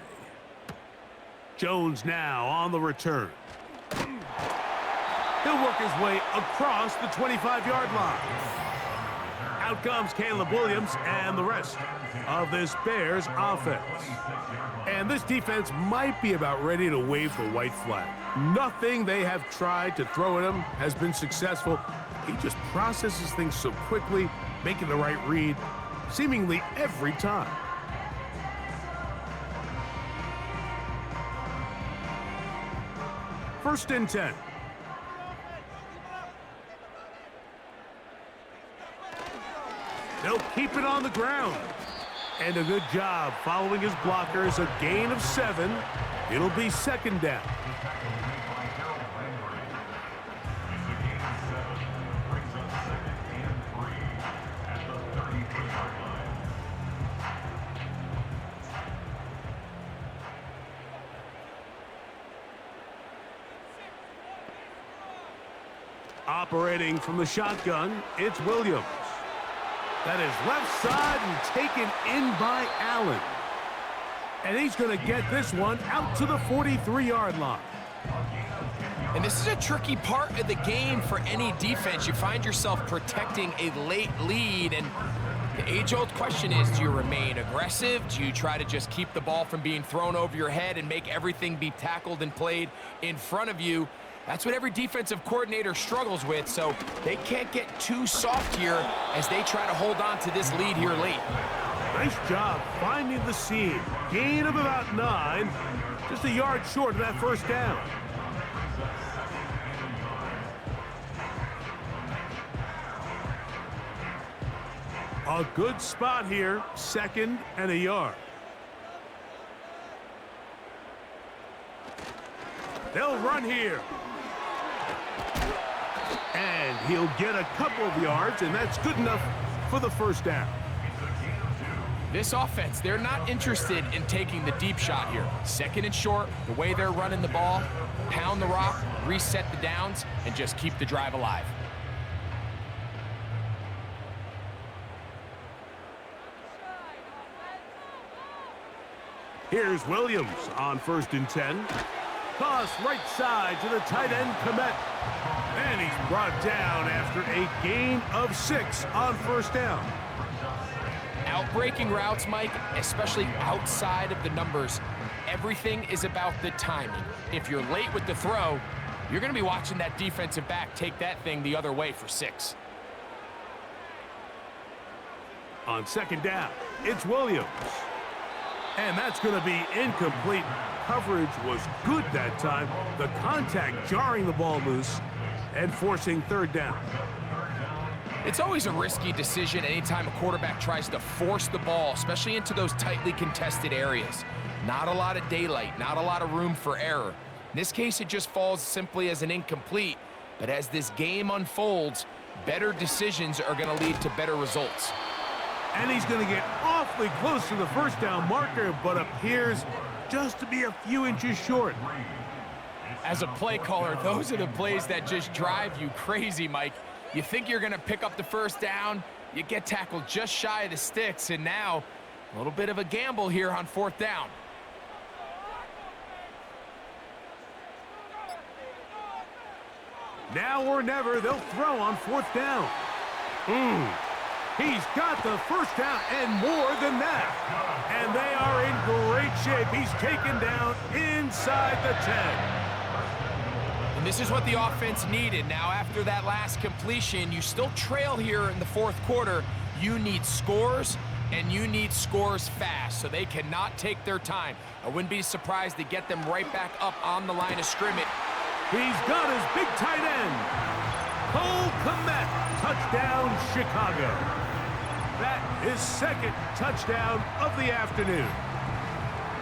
Jones now on the return. He'll work his way across the 25-yard line. Out comes Caleb Williams and the rest of this Bears offense. And this defense might be about ready to wave the white flag. Nothing they have tried to throw at him has been successful. He just processes things so quickly, making the right read seemingly every time. First and 10. They'll keep it on the ground. And a good job following his blockers. A gain of 7. It'll be 2nd down. Operating from the shotgun, it's Williams. That is left side and taken in by Allen. And he's going to get this one out to the 43-yard line. And this is a tricky part of the game for any defense. You find yourself protecting a late lead, and the age-old question is, do you remain aggressive? Do you try to just keep the ball from being thrown over your head and make everything be tackled and played in front of you? That's what every defensive coordinator struggles with, so they can't get too soft here as they try to hold on to this lead here late. Nice job finding the seam. Gain of about 9, just a yard short of that 1st down. A good spot here, 2nd and a yard. They'll run here. And he'll get a couple of yards, and that's good enough for the 1st down. This offense, they're not interested in taking the deep shot here. 2nd and short, the way they're running the ball, pound the rock, reset the downs, and just keep the drive alive. Here's Williams on 1st and 10. Toss right side to the tight end, Komet. And he's brought down after a gain of 6 on 1st down. Outbreaking routes, Mike, especially outside of the numbers, everything is about the timing. If you're late with the throw, you're going to be watching that defensive back take that thing the other way for 6. On 2nd down, it's Williams. And that's going to be incomplete. Coverage was good that time. The contact jarring the ball loose and forcing 3rd down. It's always a risky decision anytime a quarterback tries to force the ball, especially into those tightly contested areas. Not a lot of daylight, not a lot of room for error. In this case, it just falls simply as an incomplete. But as this game unfolds, better decisions are going to lead to better results. And he's going to get awfully close to the 1st down marker, but appears just to be a few inches short. As a play caller, those are the plays that just drive you crazy, Mike. You think you're going to pick up the 1st down, you get tackled just shy of the sticks, and now a little bit of a gamble here on 4th down. Now or never, they'll throw on 4th down. He's got the 1st down and more than that. And they are in great shape. He's taken down inside the 10. And this is what the offense needed. Now, after that last completion, you still trail here in the 4th quarter. You need scores, and you need scores fast, so they cannot take their time. I wouldn't be surprised to get them right back up on the line of scrimmage. He's got his big tight end. Cole Komet, touchdown, Chicago. That is 2nd touchdown of the afternoon.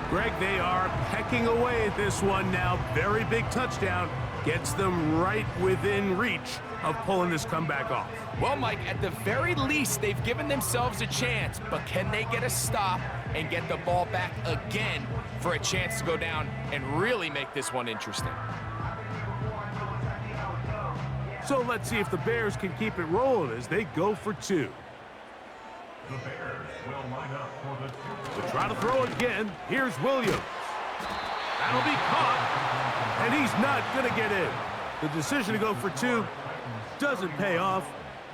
Greg, they are pecking away at this one now. Very big touchdown. Gets them right within reach of pulling this comeback off. Well, Mike, at the very least, they've given themselves a chance, but can they get a stop and get the ball back again for a chance to go down and really make this one interesting? So let's see if the Bears can keep it rolling as they go for 2. The Bears will line up for the 2. To try to throw again, here's Williams. That'll be caught, and he's not going to get in. The decision to go for 2 doesn't pay off,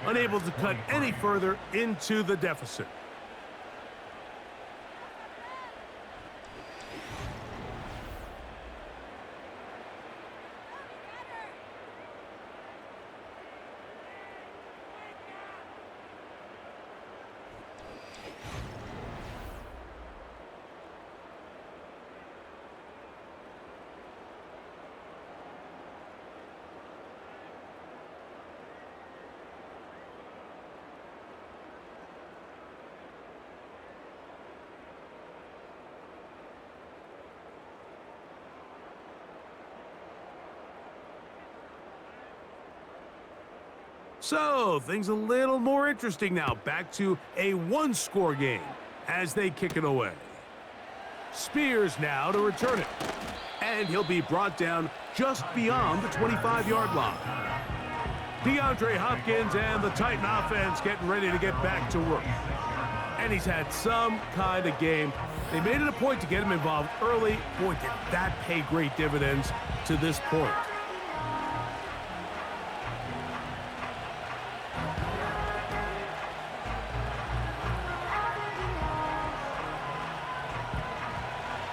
unable to cut any further into the deficit. So, things a little more interesting now. Back to a 1-score game as they kick it away. Spears now to return it. And he'll be brought down just beyond the 25-yard line. DeAndre Hopkins and the Titan offense getting ready to get back to work. And he's had some kind of game. They made it a point to get him involved early. Boy, did that pay great dividends to this point.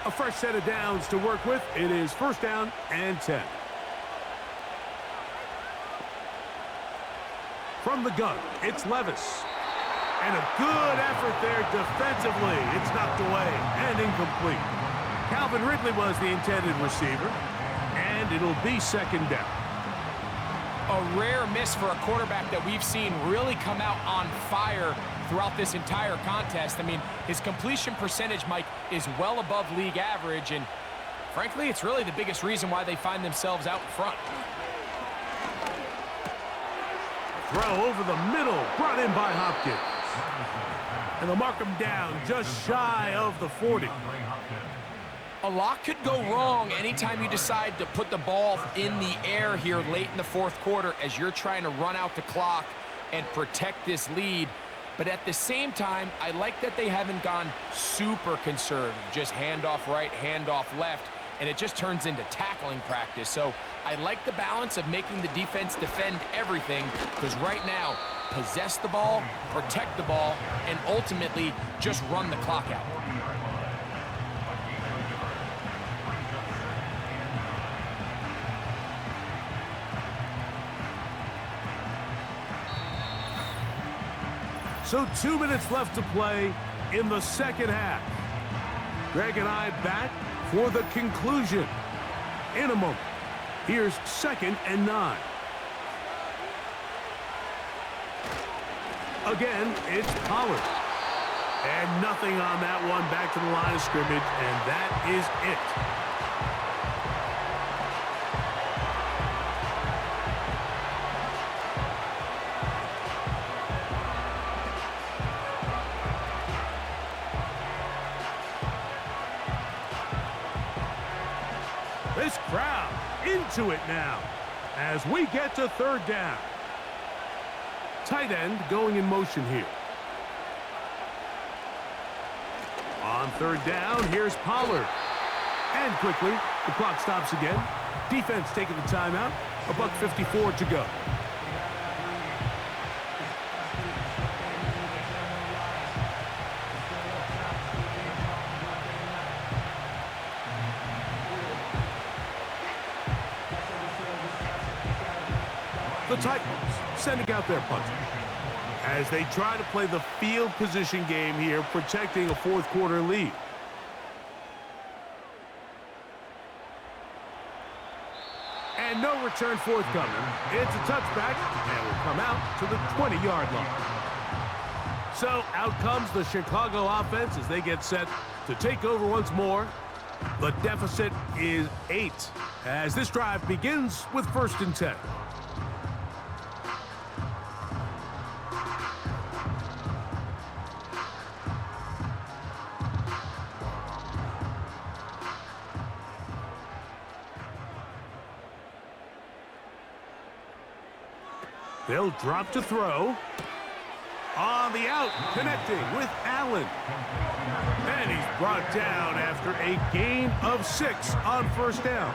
A fresh set of downs to work with. It is 1st down and 10. From the gun, it's Levis. And a good effort there defensively. It's knocked away and incomplete. Calvin Ridley was the intended receiver. And it'll be 2nd down. A rare miss for a quarterback that we've seen really come out on fire throughout this entire contest. I mean, his completion percentage, Mike, is well above league average, and frankly, it's really the biggest reason why they find themselves out in front. Throw over the middle, brought in by Hopkins. And they'll mark him down just shy of the 40. A lot could go wrong anytime you decide to put the ball in the air here late in the fourth quarter as you're trying to run out the clock and protect this lead. But at the same time, I like that they haven't gone super conservative, just handoff right, handoff left, and it just turns into tackling practice. So I like the balance of making the defense defend everything, because right now, possess the ball, protect the ball, and ultimately just run the clock out. So 2 minutes left to play in the second half. Greg and I back for the conclusion in a moment. Here's 2nd and 9. Again, it's Pollard. And nothing on that one. Back to the line of scrimmage, and that is it. This crowd into it now as we get to 3rd down. Tight end going in motion here. On 3rd down, here's Pollard. And quickly, the clock stops again. Defense taking the timeout. $1:54 to go. The Titans sending out their punter as they try to play the field position game here, protecting a 4th quarter lead. And no return forthcoming. It's a touchback, and will come out to the 20-yard line. So out comes the Chicago offense as they get set to take over once more. The deficit is 8 as this drive begins with 1st and 10. They'll drop to throw. On the out, connecting with Allen. And he's brought down after a gain of 6 on 1st down.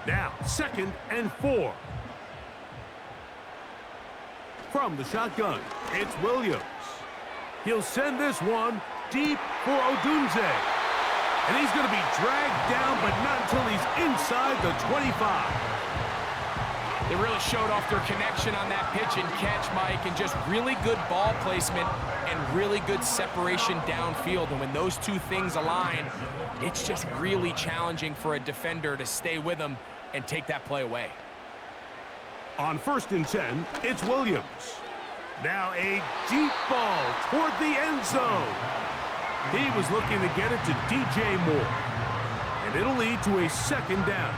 Now, 2nd and 4. From the shotgun, it's Williams. He'll send this one deep for Odunze. And he's going to be dragged down, but not until he's inside the 25. They really showed off their connection on that pitch and catch, Mike, and just really good ball placement and really good separation downfield. And when those two things align, it's just really challenging for a defender to stay with them and take that play away. On 1st and 10, it's Williams. Now a deep ball toward the end zone. He was looking to get it to DJ Moore. And it'll lead to a 2nd down.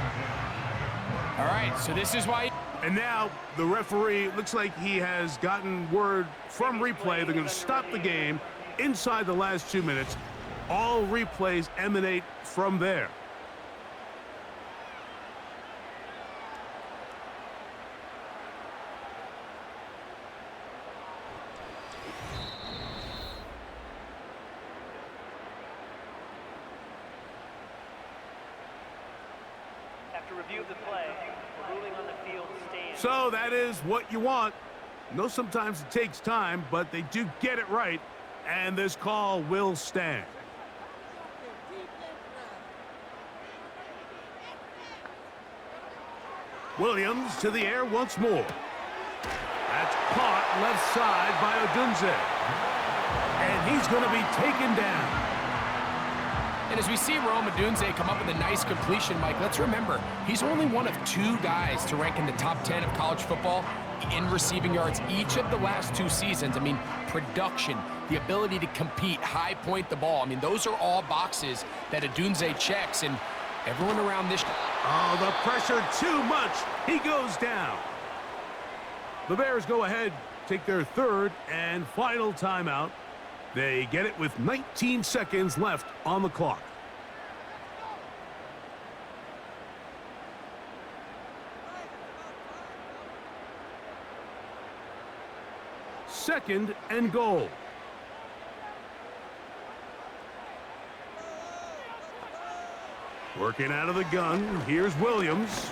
All right, so this is why... And now the referee, looks like he has gotten word from replay. They're going to stop the game inside the last 2 minutes. All replays emanate from there. After review of the play, the ruling on the field stands. So that is what you want. I know sometimes it takes time, but they do get it right, and this call will stand. Williams to the air once more. That's caught left side by Odunze. And he's going to be taken down. And as we see Rome Odunze come up with a nice completion, Mike, let's remember, he's only one of 2 guys to rank in the top 10 of college football in receiving yards each of the last 2 seasons. I mean, production, the ability to compete, high point the ball. I mean, those are all boxes that Odunze checks, and everyone around this... Oh, the pressure too much. He goes down. The Bears go ahead, take their third and final timeout. They get it with 19 seconds left on the clock. Second and goal. Working out of the gun, here's Williams.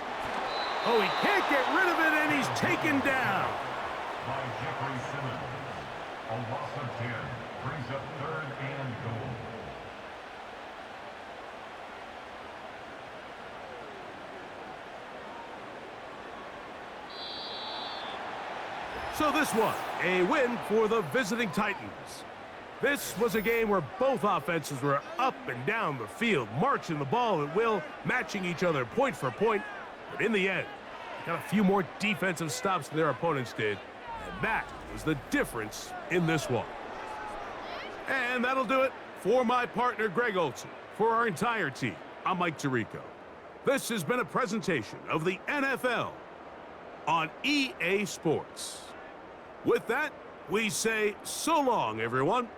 Oh, he can't get rid of it, and he's taken down. By Jeffrey Simmons. A loss of 10 brings up third and goal. So this one, a win for the visiting Titans. This was a game where both offenses were up and down the field, marching the ball at will, matching each other point for point. But in the end, they got a few more defensive stops than their opponents did. And that was the difference in this one. And that'll do it for my partner, Greg Olson. For our entire team, I'm Mike Tirico. This has been a presentation of the NFL on EA Sports. With that, we say so long, everyone.